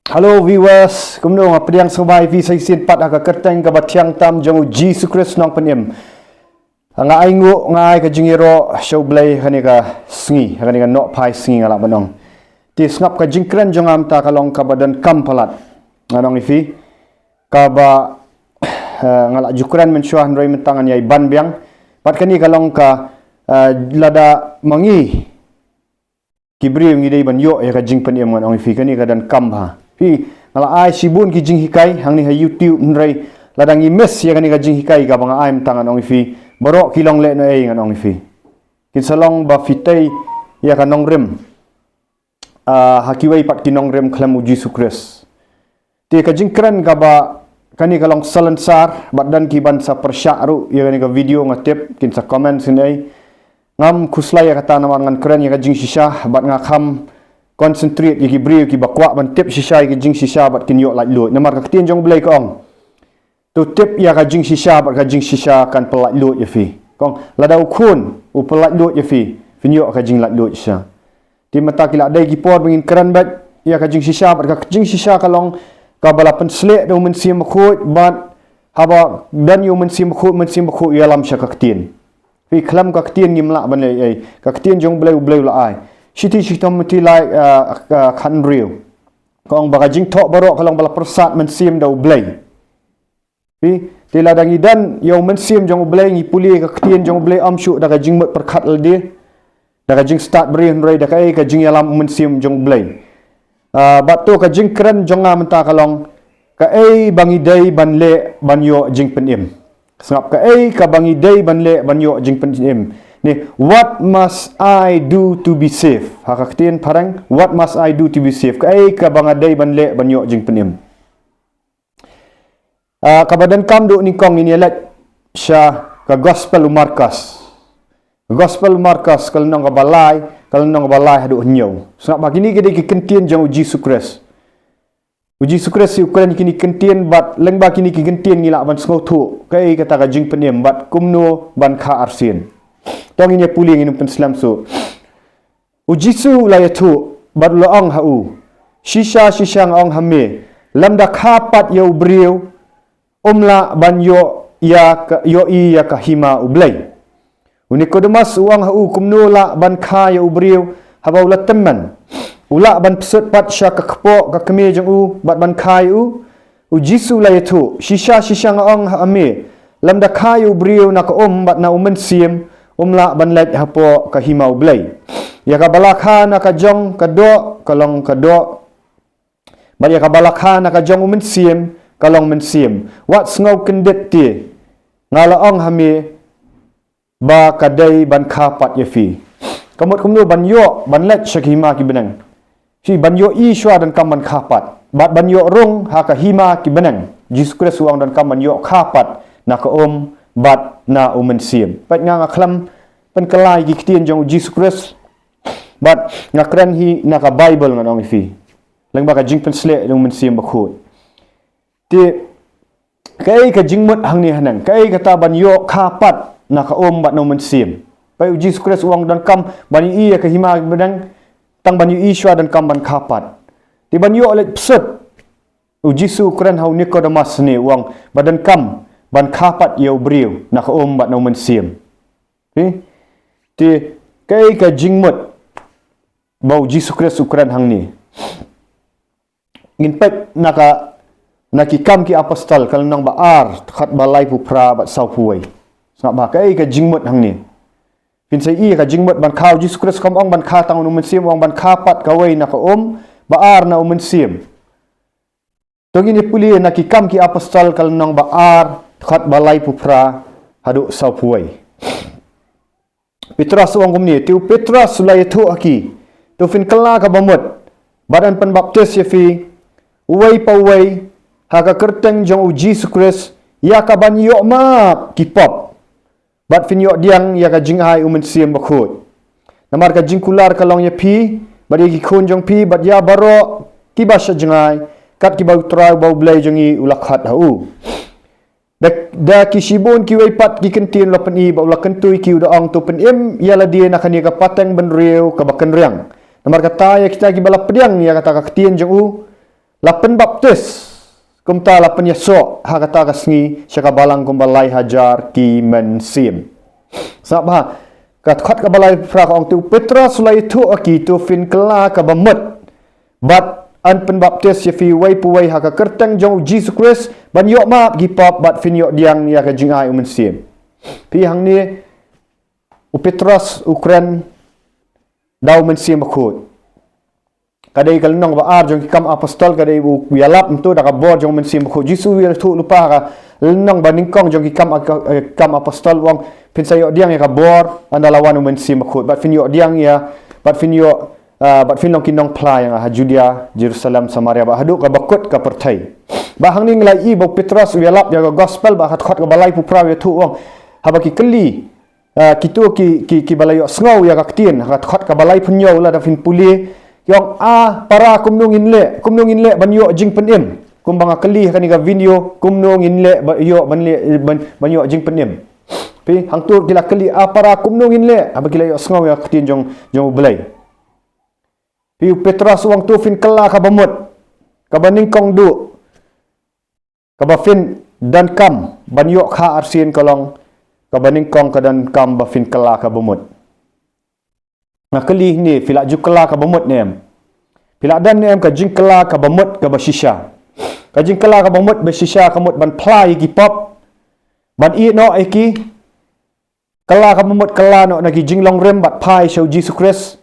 Hello viewers, kumno nga pediang sumay vi sa isin pat aga kerteng ka batiang tam jong Jesus Christ nong penim. Nga aingu nga ai ka jingiro show blay kani ka sngi kani ka no pai sngi ngala banong. Ti snap ka jingkren jong am ta kalong ka badan kampalat. Nganong ifi ka ba ngala jukran men syuah roi mentangan yai ban biang pat kani kalong ka lada mangi kibri ngidei ban yo ya ka jing penim nganong ifi kani ka dan kamha. Pi ngala ai sibun ki jing hikai hang ni ha YouTube nrai ladang imes ya kani ka jing hikai ka bang ai mtangan ong ifi borok kilong le no ei ngan ong ifi kin salong ba fitai ya kanong rem hakiwai pat kinong rem klamu Jesus Christ ti ka jing kran ka ba kani kalong salansar badan ki ban sa persyaru ya kani ka video ngatip kin sa comment sin ei ngam kuslai ya kata naman ngan kran ya ka jing shisha bat ngakam concentrate yaki brio ki bakwa ban tip shisha ki jing shisha bat kin yo lait lut namar ka tien jong blai ka ong tu tip ya ka jing shisha bat ka jing shisha kan pelait lut ya fi kong ladau kun u pelait lut ya fi finyo ka jing lait lut sha ti mata ki la dai ki por bingin keran bat ya ka jing shisha bat ka jing shisha kalong ka bala pen slek do men sim khut bat haba dan yo men sim khut ya lam sha ka tien fi klam ka tien ngim la ban le ai ka tien jong blai la ai Shiti shitom ti lai kan real. Kong baka jing tok barok kalong bala persat mensim dau blai. Pi ti ladang idan yo mensim jong blai ngi puli ka ktien jong blai amsyu daga jing mot perkat ldi. Daga jing start beri rai daga ka jing yalam mensim jong blai. Batu ka jing keren jong menta kalong ka bangi dai ban le ban yo jing penim. Sengap ka ka bangi dai ban le ban yo jing penim. Ni, what must I do to be safe? Hakaktiin parang, what must I do to be safe? Kai ka bangaday banle banyo jing penim. Kabadan kam do ni kong ini alat siya ka gospel Markas. Gospel Markas kalau nang kabalay hadu nyaw. Sebab bagini gede ki kentien jang Jesus Christ. Uji Christ si ukuran kini kentien bat leng ba kini ki kentien ngila ban sngotu. Kai kata ka jing penim bat kumno ban kha arsin. Tong ini puli ngin penslam so ujisu la yatu badlo ong hau shisha ong hame lamda khapat yo briu umla banyo ya yo i ya kahima ublai unikodemas uang hau kumno la ban kha yo briu habau la teman ula ban psut pat sha ka kpo ka keme jong u bat ban kha u ujisu la yatu shisha ong hame lamda kha yo briu na ka bat na umen sim umla banlet hapo kahimau blai ya ka balakha na ka jong ka do kalong ka do bar ya ka balakha na ka jong mensim kalong mensim wat ngau kendet ti ngala ong hami ba kadai ban khapat ya fi kamut kumnu ban yo banlet shakima ki benang si ban yo i shwa dan kam ban khapat bat ban yo rung ha ka hima ki benang Jesus Christ wang dan kam ban yo khapat na ka bat na umensim pat nga klam pen kelai ki ktien jong Jesus Christ bat nga kren hi na ka Bible nga nong ifi leng ba ka jing pen sle dong mensim ba khut ti kai ka jing mot hang ni hanang kai ka ta ban yo khapat na ka bat no mensim pai Jesus Christ wang dan kam ban i ka hima bedang tang ban i shwa dan kam ban khapat ti ban yo le psut Jesus kren hau Nikodemus ni wang badan kam ban khapat yo briu na ka bat no mensim ti kai ka jingmut bau Jesus Christ ukuran hang ni nginpek naki kam ki apostol kal nang baar khat balai pu pra bat sau puai sab ba kai ka jingmut hang ni pin sai i ka jingmut ban khau Jesus Christ kam ong ban kha tang nu mensim ong ban kha pat ka wei na ka baar na mensim to gini puli naki kam ki apostol kal nang baar khat balai pu pra hadu sau puai Petrus wang kumni tiu Petrus sulai tu aki tu fin kala ka bamut badan pen baptis ya fi uwai pa uwai haka kerteng jong Jesus Christ ya ka ban yo ma kipop bat fin yo diang ya ka jinghai umen sim bakhut namar ka jingkular kalong ya pi badi ki khun jong pi bat ya baro ki basha jingai kat ki bau trau bau blai jongi ulakhat hau da kisibon ki wai pat ki kentin lo pen i ba la kentui ki da ong tu pen im ya la dia nak ni ka pateng ben riu ka bakan riang namar kata ya kita ki bala pediang ya kata ka ktien jong lapan baptis kumta lapan Yesok ha kata kasngi syaka balang kumbalai hajar ki men sim sab ha kat khat ka balai fra ong tu Petrus lai tu aki tu fin kala ka bamut bat an pen baptis ye fi wai pu wai ha ka kerteng jong Jesus Christ ban yok ma gi pop bat fin yok diang ya ka jingai men sim pi hang ni Petrus Ukraine dau men sim khut kadai kal nong ba ar jong kam apostol kadai bu yalap tu da ka bor jong men sim khu jisu wi thu lupa ka nong ba ning kong jong kam apostol wong pin sayo diang ya ka bor andalawan men sim khu bat fin yo diang ya bat fin yo bat fin long kinong pla yang ha Judea Jerusalem Samaria ba hadu ka bakut ka perthai ba hang ning lai i bo Petrus yalap ya ka gospel ba khat ka balai pu pra ya thu wong ha ba ki keli kitu ki balai yo sngow ya ka tin khat ka balai punyo la da fin puli yang para kumnung inle banyo jing penim kumbang akali kan ga video kumnung inle banyo banyo jing penim pi hang tu gila kali para kumnung inle abagila yo sngaw ya ktin jong belai pi Petrus wang tu fin kala ka bamut ka baning kong du ka ba fin dan kam banyo kha arsin kolong ka baning kong ka dan kam ba fin kala ka bamut nakali ni fila jukla ka bamut nem pila dan nem ka jingkla ka bamut ka basisha ka jingkla ka bamut basisha ka mut ban plai gi pop ban i no eki kala ka bamut kala no nagi jinglong rem bat pai show Jesus Christ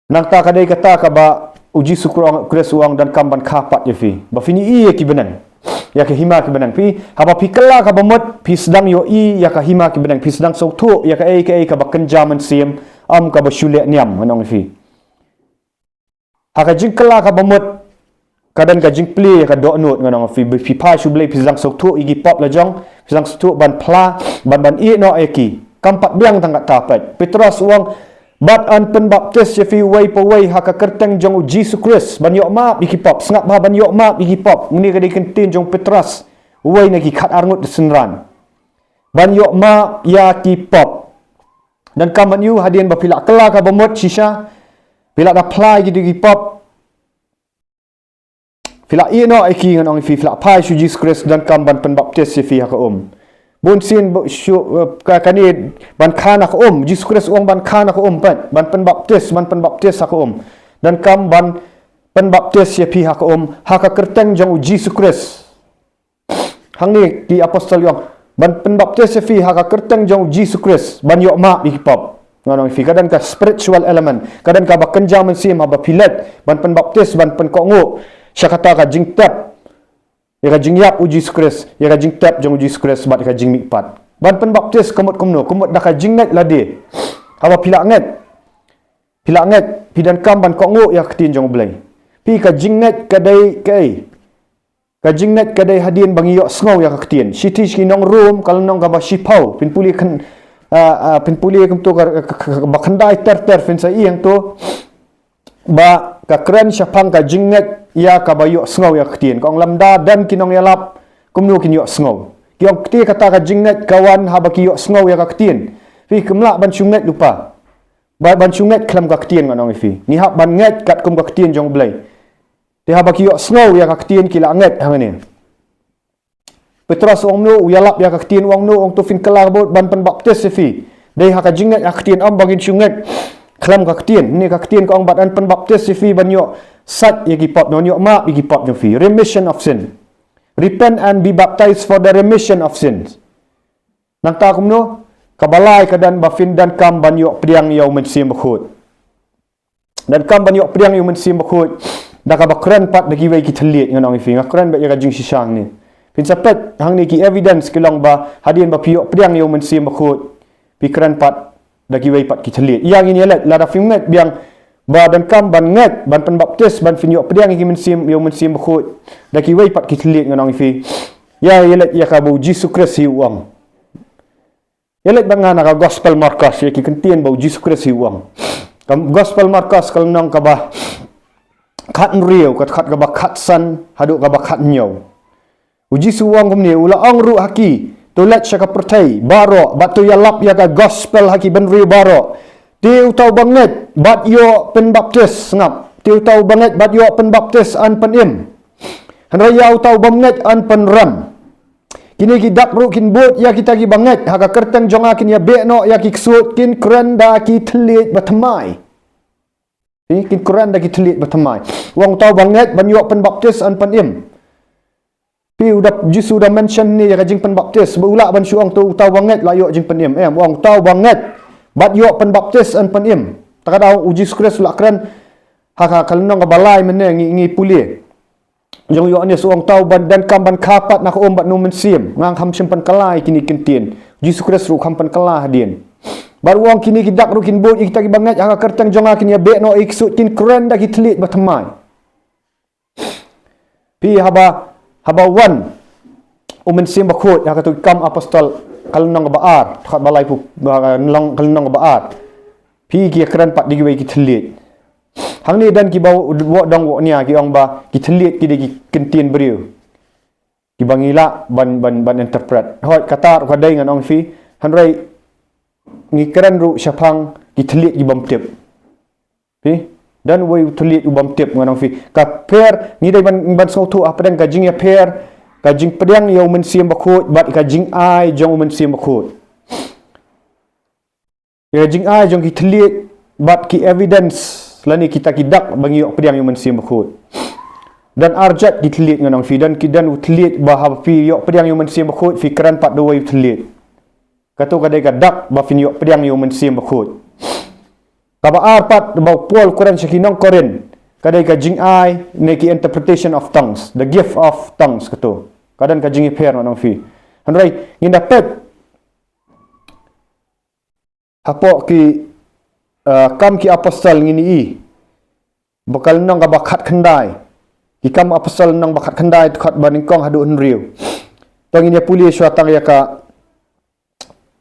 nang ta kadai kata ka ba uji sukurang Christ uang dan kamban kapat ye fi ba fini i ki benang ya ka hima ki benang pi haba pi kala ka bamut pi sedang yo i ya ka hima ki benang pi sedang so tu ya ka ka ba kenjaman sim am ka ba shule niam manong fi haka jing kala ka bamut kadan ka jing pli ka do nut nganong fi pa shu blai pi sedang so tu igi pop la jong sedang so tu ban pla ban i no eki kampat biang tang tapat Petrus uang bat an pen baptis ye fi wai po wai haka kerteng jong Jesus Christ ban yok ma igi pop sngap ba ban yok ma igi pop ngni ka dei kentin jong Petrus wai nagi khat arngut senran ban yok ma ya ki pop dan kaman yu hadian ba pila kala ka bamut shisha pila da plai gi gi pop pila i no eki nganong fi pila pai shu Jesus Christ dan kam ban pen baptis ye fi haka bun sin ka kani ban khana ka Jesus Christ uang ban khana ka ban pen baptis haka dan kam ban pen baptis ye fi haka haka kerteng jong Jesus Christ hang ni di apostol yang ban pen baptis ye fi haka kerteng jong Jesus Christ ban yok ma bi pop nganong fi kadang ka spiritual element kadang ka ba kenjaman sim ba pilat ban pen baptis ban pen kongu syakata ka jingtap ya ka jingyap Jesus Christ ya ka jingtap jong Jesus Christ bat ka jingmipat ban pen baptis kumut da ka jingngat lade haba pila ngat pidan kam ban kongu ya ketin jong blai pi ka jingngat kadai ka jingngat kadai hadin bangi yok sngow ya ka ketin siti nong room kal nong ka ba sipau pin puli kan pin puli kum tu ba khandai ter fin sa iyang tu ba ka kren syapang ka jingngat ya ka bayo sngow ya ketin kong lamda dan kinong yalap kumnu kin yo sngow kiong kti kata ka jingngat kawan ha ba ki yo sngow ya ka ketin fi kemla ban chungat lupa ba ban chungat klam ka ketin nganong fi ni hab ban ngat kat kum ka ketin jong blai ti ha ba ki yo sngow ya ka ketin kila ngat hang ni Petrus ong nu yalap ya ka ketin ong nu ong tu fin kala ban pen baptis fi dei ha ka jingngat ya ketin am bagin chungat klam ka ketin ni ka ketin ka ong bat an pen baptis fi ban yo sat yagi pop non yok ma yagi pop no fi remission of sin repent and be baptized for the remission of sins nang ta kumno kabalai kadan bafin dan kam ban yok priang yau men sim bakhut dan kam ban yok priang yau men sim bakhut da ka bakran pat dagi wai ki thliet nganong fi ngakran ba yaga jing sisang ni pin sapet hang ni ki evidence kilong ba hadien ba piok priang yau men sim bakhut pikran pat dagi wai pat ki thliet yang ini la da fingat biang ba dan kam ban ngat ban pen baptis ban finyo pediang ki mensim yo mensim khut daki wai pat ki thliet nganong fi ya yelet ya ka bu Jesus Christ hi uang yelet bangana ka gospel markas ya ki kentien bu Jesus Christ hi uang kam gospel markas kal nong ka ba khat riu kat ka ba khat san hadu ka ba khat nyau uji suang kumni ula ong ru haki tolet syaka pertai baro batu ya lap ya ka gospel haki ben riu baro Dia tahu banget bat yo pen baptis ngap tiu tau banget bat yo penbaptis an penim. Hanra yau tau banget an penram. Kini kidak ru kin bot ya kita ki banget haka kerteng jonga kin ya bekno ya ki ksut kin keranda ki telit batamai. Kin keranda ki telit batamai. Wong tau banget ban yo penbaptis an penim. Pi udah jisu udah mention ni ya jing penbaptis beulak ban syuang tu tau banget la yo jing penim. Wong tau banget bat yo penbaptis an penim. Takadau uji skres la kran haka kalnong balai mene ngi puli. Jong yo ni suang tau ban dan kam ban kapat nak om bat no mensim ngang ham simpan kalai kini kentien. Jisu kres ru kam pan kalah dien. Bar wong kini kidak ru kin bot kita ki banget haka kerteng jonga kin ya bekno iksut kin keren dah ki telit batamai. Pi haba wan mensim bakut haka tu kam apostol kalnong baar khat balai pu nlang kalnong baar. Pi ki keren pat digiwei ki telit. Hang ni dan ki bau dong wo nia ki ong ba ki telit ki ki kentien beriu. Ki bangila ban interpret. Hoi kata ko dai ngan ong fi hanrai ngi keren ru syapang ki telit ki bam tip. Pi dan woi telit ubam tip ngan ong fi. Ka per ni dai ban so tu apa dan kajing ya per kajing pedang yo mensiam bakut bat kajing ai jong mensiam bakut. Kajing ai jong ki telit bat ki evidence lani kita kidak bagi yok pediang yang mensim bakut. Dan arjat ditelit ngan fi dan kidan utelit bahab fi yok pediang yang mensim bakut fikiran pat doi utelit. Katu kadai kadak ba fi yok pediang yang mensim bakut. Kaba arpat bau pol Quran syakinong Quran. Kadai ka jing ai neki interpretation of tongues, the gift of tongues katu. Kadan ka jing iper ngan fi. Handrai ngindapet hapo ki kam ki apostol ngini i bakal nang ka bakat khandai ki kam apostol nang bakat khandai khat baningkong hadu henriu tong ini puli syatang ya ka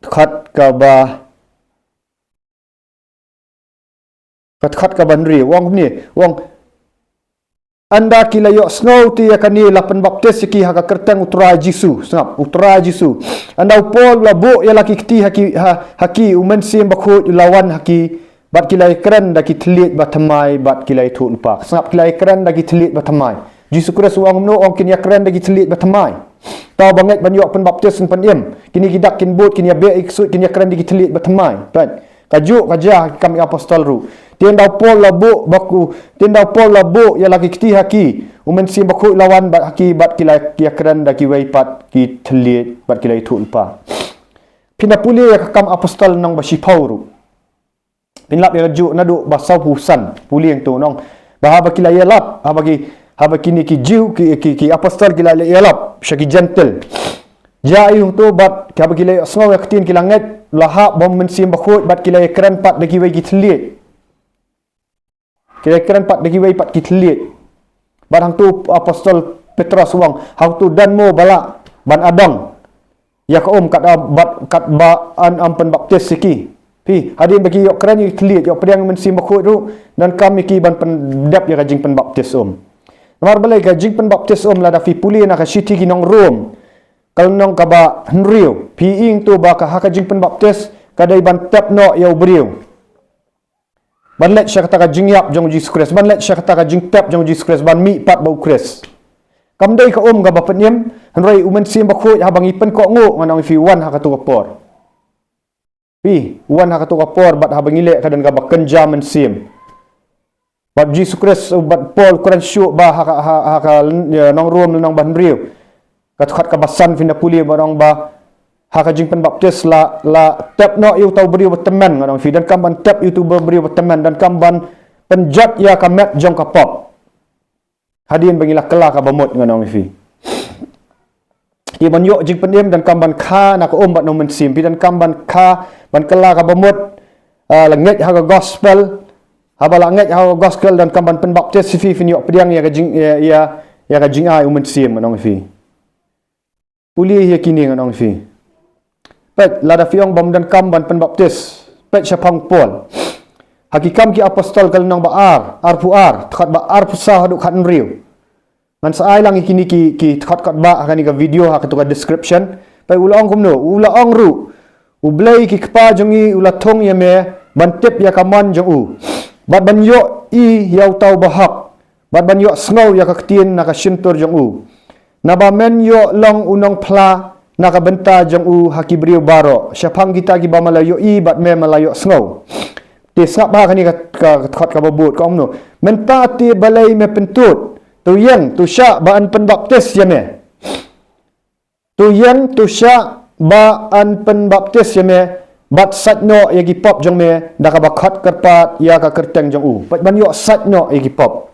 khat ka ba khat ka banri wong ni wong anda kilayo snow ti ya kani lapan baptis ki haka kerteng utra jisu sangap utra jisu anda upol labu ya laki kti haki umensim bakut lawan haki bat kilai keren daki telit batamai bat kilai tu lupa sangap kilai keren daki telit batamai jisu kres wang no ong kinya keren daki telit batamai tau banget banyak penbaptis pen im kini kidak kin bot kini be iksut kini keren daki telit batamai bat kaju kajah kami apostol ru tendau pol labu baku tendau pol labu ya laki kti haki umensim baku lawan bat haki bat kilai kia keren daki waipat ki telit bat kilai tu lupa pinapuli ya kam apostol nang basipau ru pinlap ya ju nadu basau pusan puling tu nong bahaba kila yelap haba kini ki jiu ki apostol kila yelap syaki gentle jai tu bat haba kila semua yaktin kila nget lahap bom mensim bakut bat kila keren pat dagi wei ki telit kila keren pat dagi wei pat ki telit bat hang tu apostol Petrus wang hang tu dan mo bala ban adang ya ka kat ba an ampen baptis siki pi hadin bagi yok keren ni telit yok pedang mensim bakut ru dan kami ki ban pendap ya kajing penbaptis Nomor balai kajing penbaptis la da fi puli na ka city ki nong Rom kal nong ka ba henriu pi ing tu ba ka kajing penbaptis kadai ban tap no yau beriu ban let sya kata kajing yap jong Jesus Christ ban let sya kata kajing tap jong Jesus Christ ban mi pat bau Christ kam dai ka ga ba penyem henrai umen sim bakut habang ipen ko ngo nganong fi wan ha ka tu kapor pi wan ha ka tu kapor bat habang ile kadan ka ba kenja men sim bat Jesus Christ bat Paul Quran syu ba ha nong Rom nong ban riu kat ka basan fina puli barang ba ha ka jing penbaptis la tap no yu tau beriu berteman nganong fi dan kam ban tap yu tu beriu berteman dan kam ban penjat ya ka met jong ka pop hadin bangilah kela ka bamut nganong fi ki ban yo jing pendem dan kam ban kha na ko bat no men sim pi dan kam ban kha ban kela ka bamut langet ha ka gospel habala nget ha gospel dan kam ban penbaptis fi yo pediang ya ka jing ya ka jing ai umen sim nganong fi puli ya kini nganong fi pet lada fiong bom dan kam ban penbaptis pet syapang pol hakikam ki apostol kal nang baar arpuar khat baar pusa haduk khat riu man saai lang kini ki khat ba akan ka video ha ka description pai ulong kumno ulong ru ublai ki kpa jongi ulathong ya me ban tep ya kaman jong u bat banyo yaw taw bahak, bat banyo sngaw ya kaktin nakasintor jong u. Nabamen yo long unong pla nakabenta jong u hakibriu baro. Syapang kita ki ba malayo bat me malayo sngaw. Ti sap ba kani ka babut ka omno. Menta ti balay me pentut. Tu yang tu sya baan penbaptis ya me. Tu yang tu sya baan penbaptis ya me. Bat satno ya gi pop jong me dakabakat kerpat ya ka kerteng jong u. Bat banyo satno ya gi pop.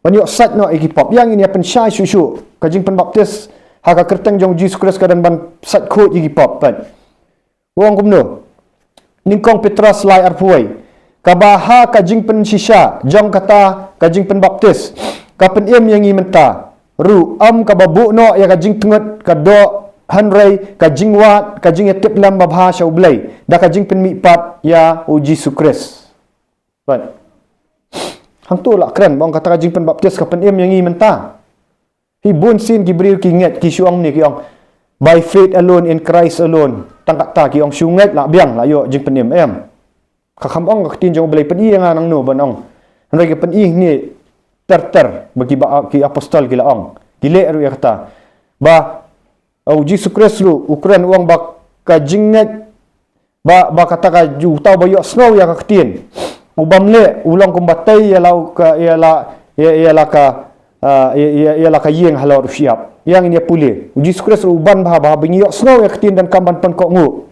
Banyo satno ya gi pop. Yang ini pen syai susu kajing penbaptis ha ka kerteng jong Jesus Christ kadan ban sat khot ya gi pop pat. Wong kumno. Ningkong Petrus lai arpuai. Kabaha kajing pen sisya jong kata kajing penbaptis. Kapen im yang imenta. Ru kababu no ya kajing tenget kado hanrei kajing wat kajing etip lam babhasya ublay da kajing penmipat ya Jesus Christ. Right. Hang tu lah keren bang kata kajing penbaptis kapen im yang imenta. Hibun sin gibril kinget ki syuang ni ki ong by faith alone in Christ alone. Tangkat ta ki ong syunget lah biang lah yo jing penim em. Kakam ong katin jong ublay pen i nga nang no ban ong. Hanrei ke pen i ni ter bagi ki apostol kila ong. Gile ru ya kata. Ba Jesus Christ ru ukuran uang bak kajinget ba kata ka ju tau ba yo snow ya katin. Ubamle ulang kumbatay ya lau ka ya la ka yeng halau siap. Yang ini puli. Jesus Christ ru ban ba bingi yo snow ya katin dan kamban pen kok ngu.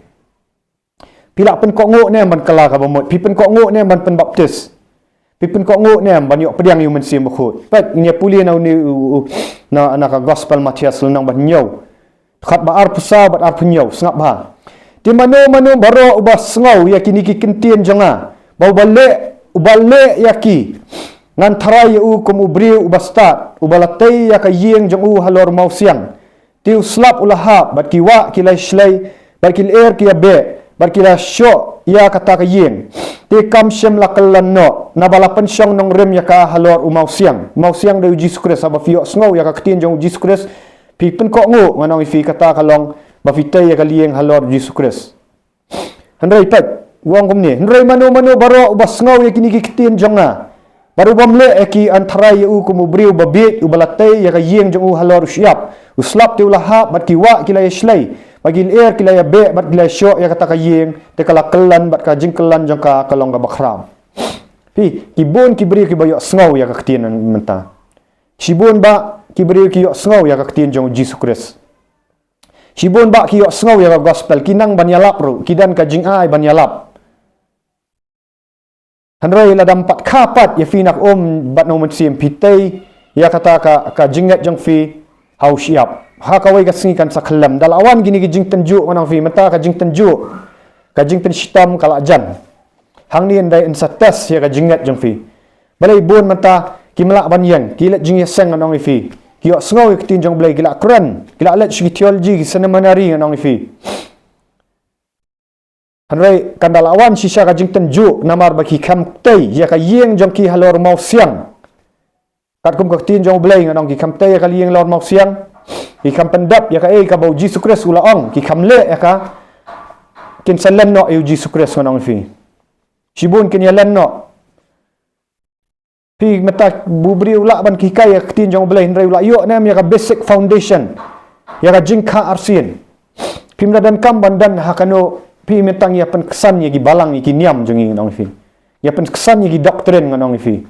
Pila pen kok ngu ne ban kala ka bamut. Pi pen kok ngu ne ban pen baptis. Pipin kok ngu ne banyak pediang yu mensim bkhut pat nya puli na ni na ka gospel Matias lenang ban nyau khat ba ar pusa bat ar punyau sngap ba ti mano baro ubas ngau ya kini ki kentien jonga bau balle ya ki ngan tharai u kum ubri ubastat ubalatai ya ka yeng jong u halor mau siang ti slap ulahap bat ki wa ki lai shlai bat ki er ki be bat ki la sho ya kata ka yeng ti kam syem la kallan no na balapan syang nong rem ya ka halor umau siang de Jesus Christ aba fio sngow ya ka ktin jong Jesus Christ pi pen ko ngu nganong fi kata kalong ba fitay ya kalieng halor Jesus Christ handrai pat wong kumni handrai mano baro ubas sngow ya kini ktin jong na baru bamle eki antarai u kumubriu babit ubalatay ya ka yeng jong u halor siap uslap ti ulahap bat ki wa kilay shlai bagil air kilaya be bat kilay syo ya kata kayeng te kala kelan bat ka jingkelan jong ka kalong ka bakram pi kibun kibri ki bayo sngow ya ka ktin menta sibun ba kibri ki yo sngow ya ka ktin jong Jesus Christ sibun ba ki yo sngow ya ka gospel kinang banyalap ru kidan ka jing ai banyalap hanrai la dampat kapat ya finak bat no mensim pitay ya kata ka jingat jong fi hau siap ha kawai ka singikan saklam dalawan gini gijing tenju manang fi mata ka jing tenju ka jing pen shitam kala jan hang ni ndai en satas ya ka jingat jong fi balai bun mata kimla banyang kilat jing yasang anong fi kiyo sngow iktin jong blai kila Quran kila alat sigi theology ki seminary anong fi hanrai kandalawan sisa ka jing tenju namar baki kam tai ya ka yeng jong ki halor mau siang kat kum ka tin jong blai anong ki kam tai ya ka yeng lor mau siang Ikam pendap ya ka ka bau Jesus Christ ulaong ki kamle ya ka kin salan no Jesus Christ nganong fi sibun kin yalan no pi mata bubri ula ban ki kay tin jong belai ndrai ula yo nam ya ka basic foundation ya ka jingka arsin pimda dan kam bandan hakano pi metang ya pen kesan ya gi balang ki niam jong nganong fi ya pen kesan ya gi doktrin nganong fi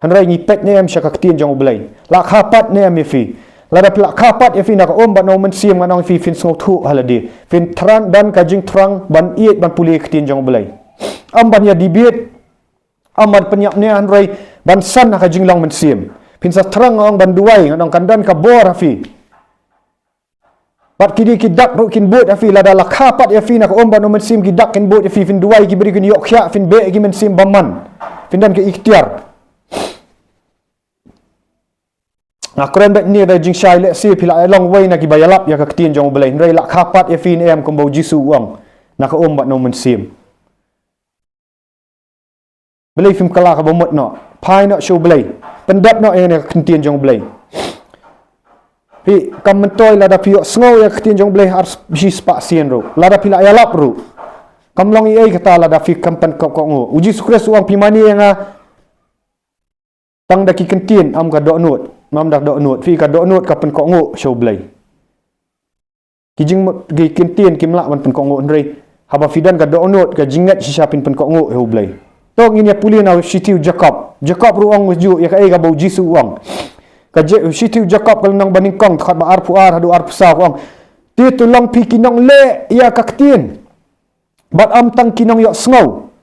handrai ni pet ne am sya ka tin jong belai la khapat ne am fi lada pelak kapat ya fin nak bat no mensim nganong fi fin sngok thu haladi fin tran dan kajing trang ban iet ban puli ktin jong belai am ban ya dibit amad penyak ne hanrei ban san kajing long mensim fin sa trang ong ban duai nganong kandan ka bor fi bat kidi kidak ru kin bot fi lada la kapat ya fin nak bat no mensim kidak kin bot ya fi fin duai ki beri kin yok khya fin be gi mensim baman fin dan ke ikhtiar Akuran bet ni da jing shai le si pila long way na ki bayalap ya ka ktin jong belai ndrai la kapat ya fin em kom bau jisu wang na ka bat no mensim belai fim kala ka bomot no pai no show belai pendap no ene ktin jong belai pi kam mentoi la da pi sngow ya ktin jong belai har bi spa sien ro la da pila yalap ro kamlong iay kata la da fi kampan ko ngo uji sukres uang pimani yang tang daki kentin am ka donut mam dak donut fi ka donut ka pen ko ngo show blai kijing gi kentin kimla man pen ko ngo ndrei haba fidan ka donut ka jingat si siapin pen ko ngo show blai tok ini puli na sitiu Jacob ruang uju ya ka ai ka bau jisu uang ka sitiu Jacob kal nang baningkong khat ba ar puar hadu ar pusa uang ti tulang pi kinong le ya ka ketin bat am tang kinong yok sngau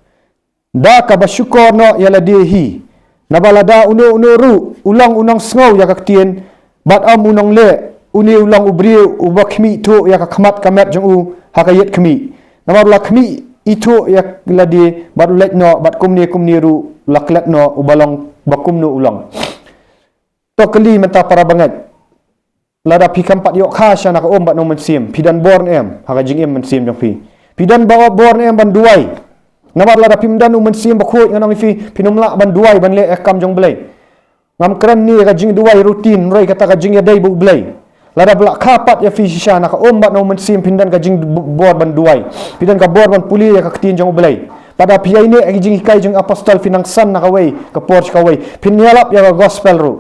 da ka basyukor no ya la dehi nabalada uno ru ulang unang sngau ya ka ketin bat am unang le uni ulang ubriu ubakmi tu ya ka khamat kamet jong u hakayet kmi namarula kmi itu ya ladi bat let no bat kumni ru laklet no ubalong bakum no ulang to kali menta para banget lada pi kampat yok kha sha nak om bat no mensim pidan born em haka jing em mensim jong pi pidan bawa born em ban duai nabat lada pimdan no mensim bakhut nganong fi pinumla ban duai ban le ekam jong blai ngam kran ni ka jing duai rutin roi kata ka jing ya dai bu blai lada belak kapat ya fi sha nak om bat no mensim pindan ka jing bor ban duai pidan ka bor ban puli ya ka ketin jong blai pada pi ini jing hikai jong apostol finang san nak away ka porch ka away pinyalap ya gospel ru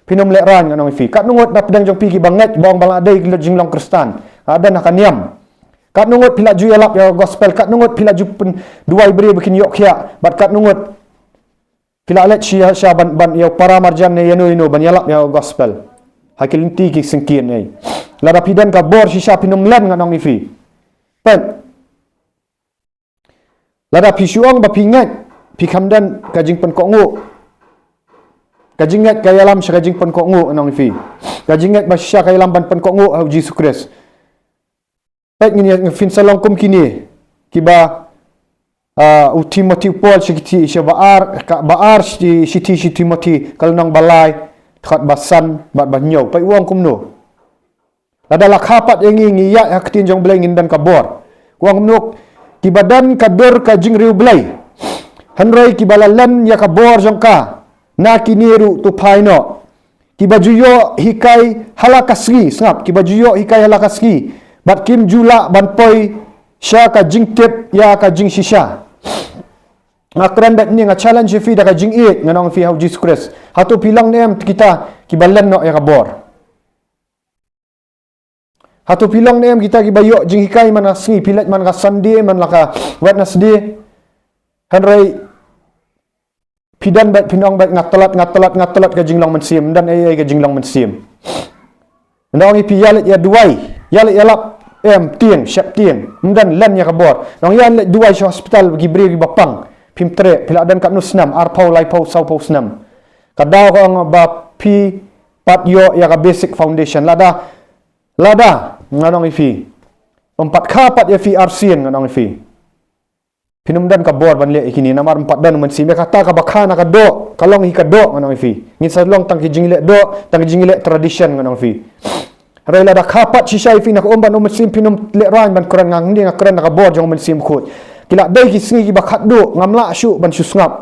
pinum le ran nganong fi kat nungot na pedang jong pi ki banget bong bala dai jing long kristan ada nak niam kat nungot pila ju yalap ya gospel kat nungot pila ju pen duai beri bikin yok khia bat kat nungot pila let sia ban ya para marjan ne yano ban yalap ya gospel hakil ti ki sengkien nei lada pidan ka bor sisa pinum len nganong fi pen lada pi suang ba pingat pi kamdan ka jing pen ko ngo kajingat kaya lam syakajing pen ko ngo anong fi kajingat ba sya kaya lam ban pen ko ngo au Jesus Christ pet ngini fin salong kum kini kiba u Timothy Paul sikiti sya baar si Timothy kal nang balai khat basan bat banyo pai uang kum no adalah khapat yang ngi ya haktin jong blai ngin dan kabor uang nuk kibadan kader kajing riu blai hanroi kibalalan ya kabor jong ka na kiniru tu paino kibajuyo hikai halakasgi sngap kibajuyo hikai halakasgi bat kim jula ban poi sya ka jing tip ya ka jing shisha ngakran dat ni nga challenge fi da ka jing it nganong fi hau Jesus Christ hatu pilang nem kita kibalan no ya kabor hatu pilang nem kita kibayo jing hikai man asgi pilat man ka Sunday man laka Wednesday hanrei pidan bat pinong bat ngatalat ka jinglong mensim dan ai ka jinglong mensim ndong i piyalet ya duai yalet yalap tiang syap tiang dan lan ya kabor nong yan let duai sa hospital bagi beri bapang pimtre pila dan kat nusnam arpau laipau saupau snam kadaw ko ang ba pi pat yo ya ka basic foundation lada nganong ifi empat kapat ya fi arsian nganong ifi pinumdan ka bor ban le ikini namar 4 dan mensim ya kata ka bakana ka do kalong hi ka do nganong fi ngin sa long tang kijingile do tang kijingile tradition nganong fi rela da kapat si sai fi nak omban no mensim pinum le ran ban kuran ngang ndi ngakran ka bor jong mensim khut kila dai ki singi ki bakhat do ngamla syu ban syu ngap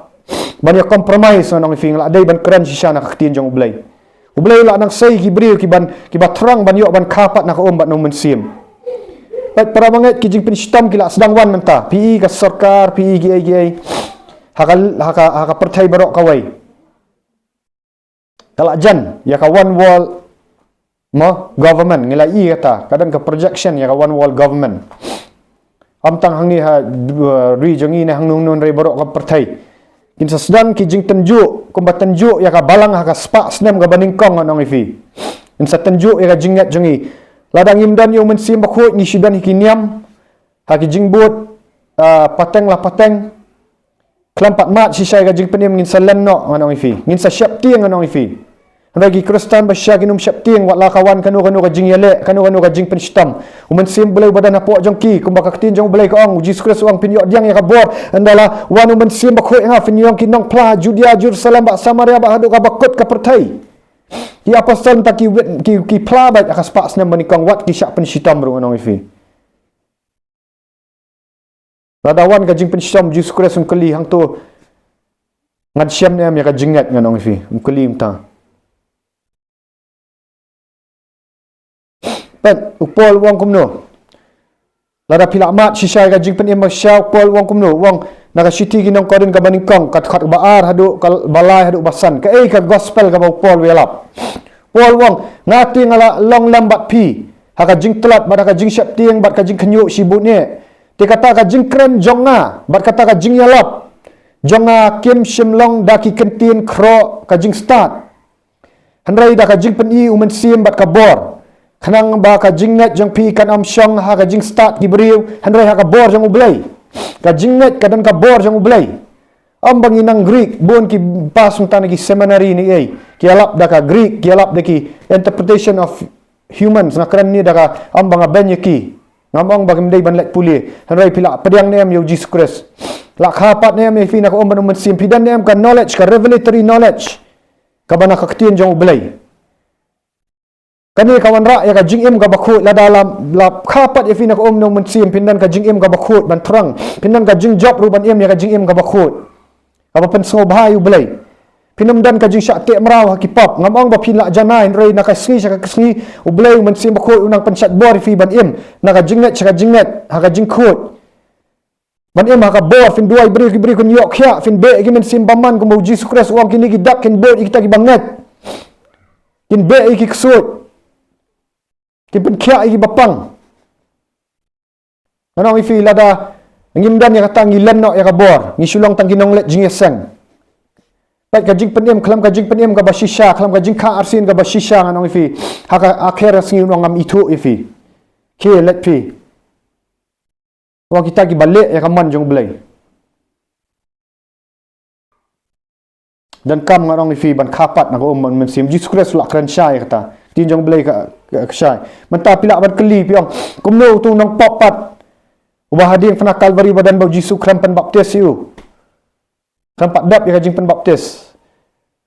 ban ya compromise nganong fi ngla dai ban kuran si sha nak khtin jong ublai la nang sai ki bri ki ba terang ban yo ban kapat nak omban no mensim para banget kijing pinistam kila sedang wan menta PI ka sarkar PI gi haka pertai barok kawai kala jan ya ka one wall government ngila i kata kadang ka projection ya ka one wall government amtang hang ni ha region ni hang nun re barok ka pertai kin sa sedang kijing tenju kumba tenju ya ka balang haka spa snem ka baningkong anong ifi in sa tenju ya ka jingat jongi ladang imdan yung mensim bakhut ni sidan hikiniam haki jingbut pateng kelampat mat sisai ka jing penim ngin salan no nganong ifi ngin sa syap tiang nganong ifi ragi kristan basya ginum syap tiang wat lakawan kanu ka jing yale kanu ka jing penstam mensim belai badan apok jongki kumba ka ketin jong belai ka ong Jesus Christ ong pinyok diang ya kabor andala wan mensim bakhut nga finyong kinong pla Judea Jerusalem ba Samaria ba hadu ka bakut ka pertai ki apostol ta ki plabat akas pas nam manikang wat ki syak pensitam ro anong ifi ladawan ka jing pensitam Jesus Christ kali hang tu ngad syam nem ya ka jingat nganong ifi kali mta pet upol wang kumno Lada pila mat shisha ka jing pen em syau pol wong kumno wong naka city ginong korin ka baning kong kat khat baar hadu balai hadu basan ka ka gospel ka pol welap pol wong ngati ngala long lambat pi haka jing telat bad haka jing syap tieng bad ka jing kenyu sibut ni ti kata ka jing kren jonga bad kata ka jing yalap jonga kim shimlong daki kentin kro ka jing start handrai da ka jing pen i umen sim bad ka bor khanang ba ka jinget jang pi kan am syong ha ka jing start ki beriu handrai ha ka bor jang ublai ka jinget kadan ka bor jang ublai am bangi nang Greek bon ki pas unta ki seminary ni ki alap da ka Greek ki alap da ki interpretation of humans na kran ni da ka am banga ben ki ngamong bagam dei ban lek puli handrai pila pediang nem yo Jesus Christ la khapat nem fi na ko om ban sim pidan nem ka knowledge ka revelatory knowledge ka bana ka ktien jang ublai kani kawan ra ya ka jing em ka bakhut la dalam la khapat ya fina ko om no mensim pindan ka jing em ka bakhut ban terang pindan ka jing job ru ban em ya ka jing em ka bakhut ka pen so bhai u belai pinam dan ka jing syak te mraw hakipap ngamong ba pin la janain rei na ka sngi syak ka sngi u belai mensim bakhut unang penchat bor fi ban em na ka jingnet syak ka jingnet ha ka jing khut ban em ha ka bor fin duai beri kun yok khya fin be gi mensim baman ko mo Jesus Christ wang kini gi dak kin bor kita gi banget kin be gi ksut Kipen kia iki bapang. Anong ifi lada ngimdan ya kata ngilen no ya kabor, ngisulong tang ginong let jing yeseng. Pai ka jing penem klam ka jing penem ka basisha, klam ka jing ka arsin ka basisha anong ifi. Haka akhir singi ngam itu ifi. Ki let pi. Wang kita ki balik ya kaman jong belai. Dan kam ngarong ifi ban kapat na ko men sim Jesus Christ lak kran syai kata. Tinjong belai ka syai. Mentah pila ban keli piong. Kumno tu nang popat. Ubah hading fana Kalvari badan bau Jisu krampan baptis yu. Krampak dap ya kajing pen baptis.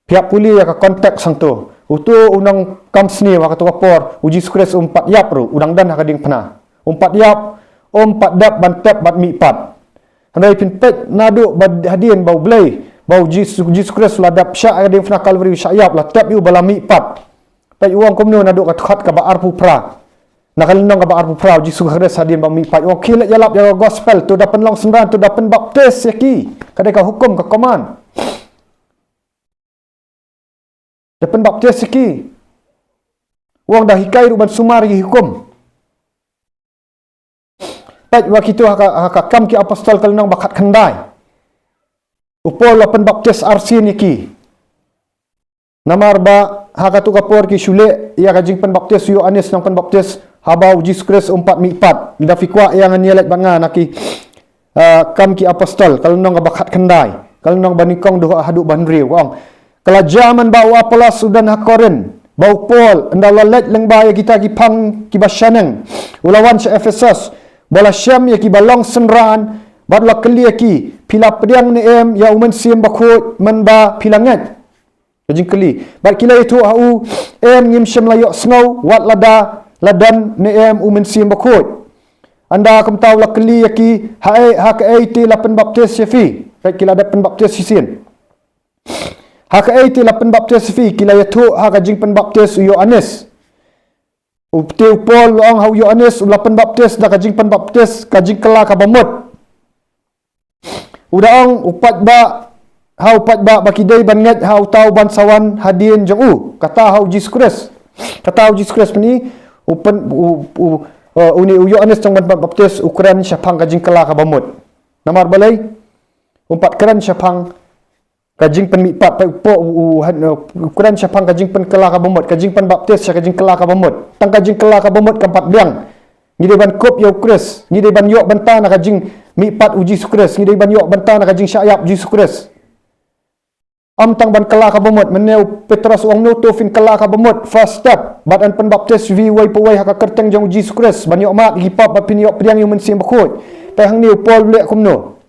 Pihak puli ya ka kontak sang tu. Utu unang kamsni wa katu kapor uji Jisu umpat yap ru udang dan kading pena. Umpat yap umpat dap ban tap bat mi pat. Handai pin pet nadu bad hadin bau belai bau Jisu ladap syak kading fana Kalvari syayap la tap yu bala mi pat. Pai uang komno na do kat ka baar pupra nakalnong ka baar pupra Jesus Christ hadin ba mi pai uang kilat yalap ya gospel tu dapat long senran tu dapat baptis yaki kadai ka hukum ka koman dapat baptis yaki uang dah hikai ruban sumar yi hukum pai wa kitu haka kam ki apostol kalnong bakat khandai upol lapan baptis arsin yaki namar ba haka tu kapor ki shule ya kajing pen baptis yu anis nang pen baptis habau Jesus Christ 4 ida fikwa yang nielet banga naki kam ki apostol kalau nang bakat kendai kalau nang banikong doa hadu banri wong kala zaman bau apolas sudan hakorin bau pol ndala let leng ba ya kita ki pang ki basyaneng ulawan sa Efesus bola syam ya ki balong senran badla keli ki pila pediang ni em ya umen sim bakhut men ba pilangat kajing keli bat kila itu au em ngim syam layok snow wat lada ladan ne em umen sim bakhut anda kem tahu la keli yaki hae hak ti lapen baptis yafi kat kila ada pen baptis sisin hak ti lapen baptis yafi kila itu hak kajing pen baptis Yohanes upte pol ong hau Yohanes lapen baptis da kajing pen baptis kajing kela ka bamut udah ong upat ba hau pat ba bakidai banget hau tau bansawan hadien jong kata hau Jesus Christ ni open uni Yohanes tong ban baptis ukuran syapang kajing kela ka bamut namar balai umpat keran syapang kajing pen mipat pa upo ukuran syapang kajing pen kela ka bamut kajing pen baptis kajing kela ka bamut tang kajing kela ka bamut kampat biang ngide ban kop yo Christ ngide ban yok banta na kajing mipat uji Christ ngide ban yok banta na kajing syayap Jesus Christ am tang ban kela ka bamut meneu Petrus wang no to fin kela ka bamut first step bat an pen baptis vi wai powai haka kerteng jong Jesus Christ ban yok mat hipap ba pin yok priang yung mensim bakhut ta hang niu pol lek kumno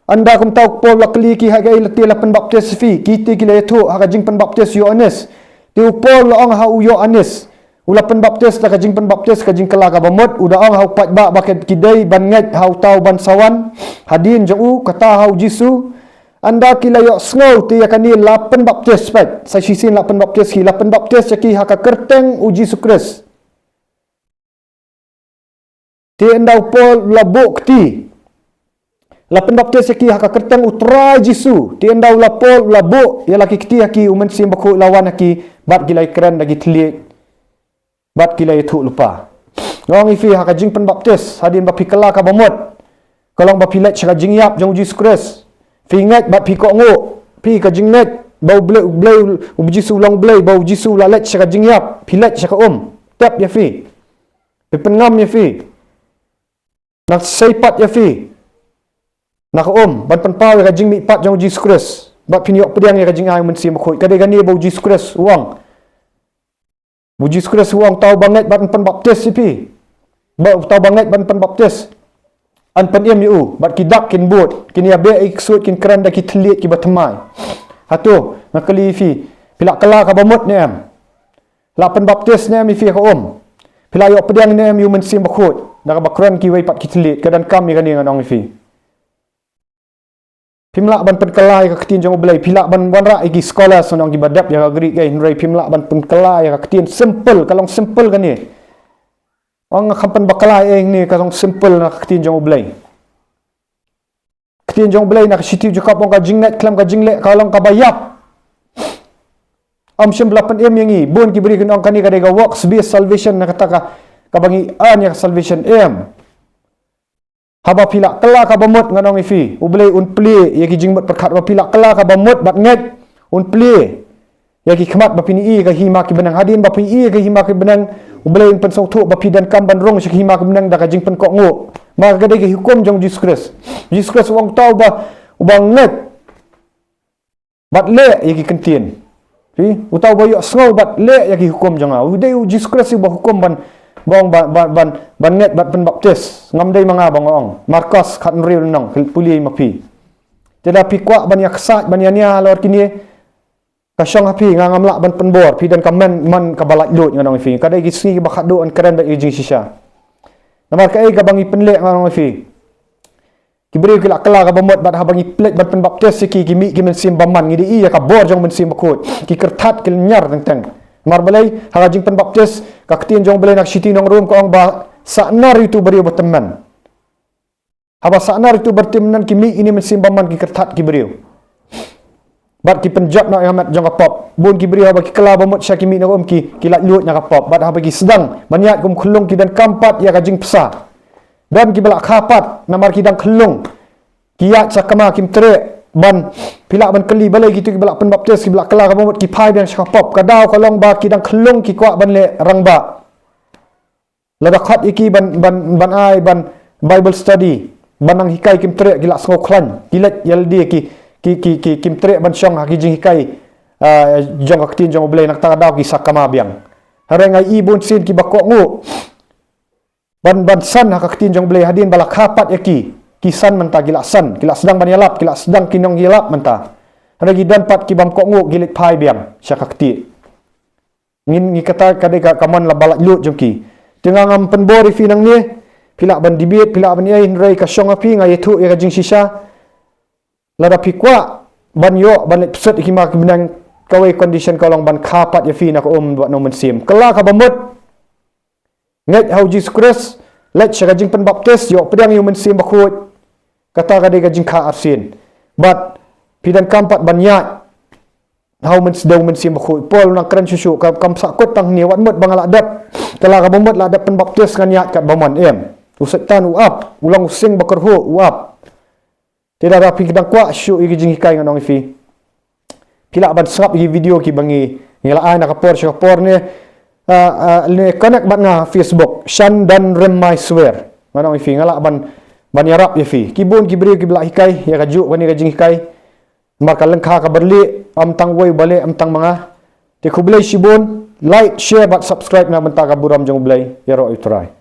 anda kum tau pol la kli ki haka ilati la pen baptis vi kiti ki le tu haka jing pen baptis Yohanes tu pol ong ha u Yohanes ula pen baptis la ka jing pen baptis ka jing kela ka bamut uda ong hau pat ba baket kidai ban nget hau tau ban sawan hadin jong kata hau Jisu anda kila yok snow ti yakani lapen baptis pet sa sisin lapen baptis yaki haka kerteng uji Christ Ti endau pol labuk ti. La pendaptes ki haka kertang utrai Jisu. Ti endau la pol labuk ya laki kti haki umen sim baku lawan haki bat gilai keren lagi telik. Bat gilai tu lupa. Ngong ifi haka jing pendaptes hadin bapi kala ka bamot. Kalau bapi let syaka jing yap jang Jisu Kris. Fi ngat bat pi kok nguk. Pi ka jing net bau blai Jisu ulang blai bau Jisu la let syaka jing yap. Pi let syaka tap ya fi. Pi pengam ya fi. Nak seipat ya fi. Nak ban penpau ya jing mi pat jang Jisu Kris. Bat piniok pedang ya jing ay mensi makhoi. Kadai gani bau Jisu Kris uang. Bau Jisu Kris uang tau banget bat pen baptis fi. Bau tau banget ban pen baptis. An pen em yu bat kidak kin bot. Kini abe iksut kin keran da ki telit ki batemai. Hatu nakali fi. Pilak kala ka bamut ni em. La pen baptis ni em fi ka Pila yok pedang ni em yu mensi makhoi. Dah bakran ki wai pat ki telit kadan kami kan dengan ong fi. Pimlak ban penkelai ka ketin jong belai pilak ban ra iki sekolah sonong ki badap ya gri gai nrai pimlak ban penkelai ka ketin simple kalong simple kan ni. Ong kampan bakalai eng ni kalong simple na ketin jong belai. Ketin jong belai nak sitiu jukap ong ka jingnet klam ka jingle kalong ka bayap. Syem 8 yang ni bun ki beri kan ong kani ka dega works based salvation na kata ka kabangi yang salvation haba pilak kela ka bamut nganong ifi ublei unpli ya ki jingbat perkat ba pilak kela ka bamut bat nget unpli ya ki khmat ba pini ka hima ki benang hadin ba pini ka hima ki benang ublei un pensau thu ba pidan kam ban rong syek hima ki benang da ka jing pen kok ngo ma ka de ki hukum jong Jisus Kris wong tau ba ubang nget bat le ya ki kentien utau ba yo sngo bat le ya ki hukum jong udai Jisus Kris ba hukum ban nget bat pen baptis ngam dei manga bangong Markus khat real nong puli mapi teda pi kwa ban yak sat ban nia lor kini ka syong api ngam la ban penbor pi dan kamen man ka balat lut nganong fi kadai gi si ba khadu an keren da ijing sisa namar ka ai ka bangi penlek nganong fi kibri ki la kala ka bamot bat habangi plek bat pen baptis ki mi ki men sim baman ngi i ka bor jong men sim bakut ki kertat ki nyar teng marbalai harajing pen baptis ka ketin jong belai nak siti nong room ko ong ba saknar itu beri berteman haba saknar itu berteman kimi ini mensim baman ki kertat ki beriu bat ki penjab nak amat jong kapop bun ki beriu haba ki kala bamut syakimi nong ki lat lut nak kapop bat haba ki sedang baniat kum khulung ki dan kampat ya kajing pesa dan ki belak kapat namar ki dan khulung kiat sakama kim tere ban pilak ban keli balai gitu ki belak pen baptis ki belak kala ka bamut ki pai dan syakapop kadau kalong ba ki dan khulung ki kwa ban le rangba lada khat iki ban Bible study banang hikai kim tere gila sngo klan gilat yaldi ki kim tere ban syong haki jing hikai jong ka ketin jong belai nak tagadaw ki sakama biang harengai ibun sin ki bakok ngu ban san haka ketin jong belai hadin balak kapat yaki kisan mentah gila san gila sedang ban yalap gila sedang kinong yalap mentah haragi dan pat ki bam kok ngu gilit pai biang syaka keti ngin kata kadai ka kaman la balak lut jongki tengah ngam penbor fi nang ni pilak ban dibit pilak ban ai nrai ka syong api ngai thu ya jing sisa lada pikwa ban yo ban pset ki mak benang kawai condition kalong ban khapat ya fi na ko buat no mensim kala ka bamut nget hau Jisus Kris let syaka jing pen baptis yo pedang yu mensim bakut kata kadai ka jing kha arsin bat pidan kampat banyak hau sedang mensim bakut pol nak keren susu kam sakut tang ni wat mut bangala adat kala ka bamut la adat pen baptis kan yat kat baman usetan uap ulang using bakerhu uap tidak rapi kedang kwa syu igi jing hikai nganong ifi pilak ban sap igi video ki bangi ngelaan nak kapor ni ne connect bat nga Facebook Shan dan Remai Swear nganong ifi ngala ban yarap ifi kibun kibri ki belak hikai ya kaju bani ka jing hikai marka lengkha ka berli am tang woi bale am tang manga te kublai shibun like share but subscribe na benta ka buram jong blai ya ro utrai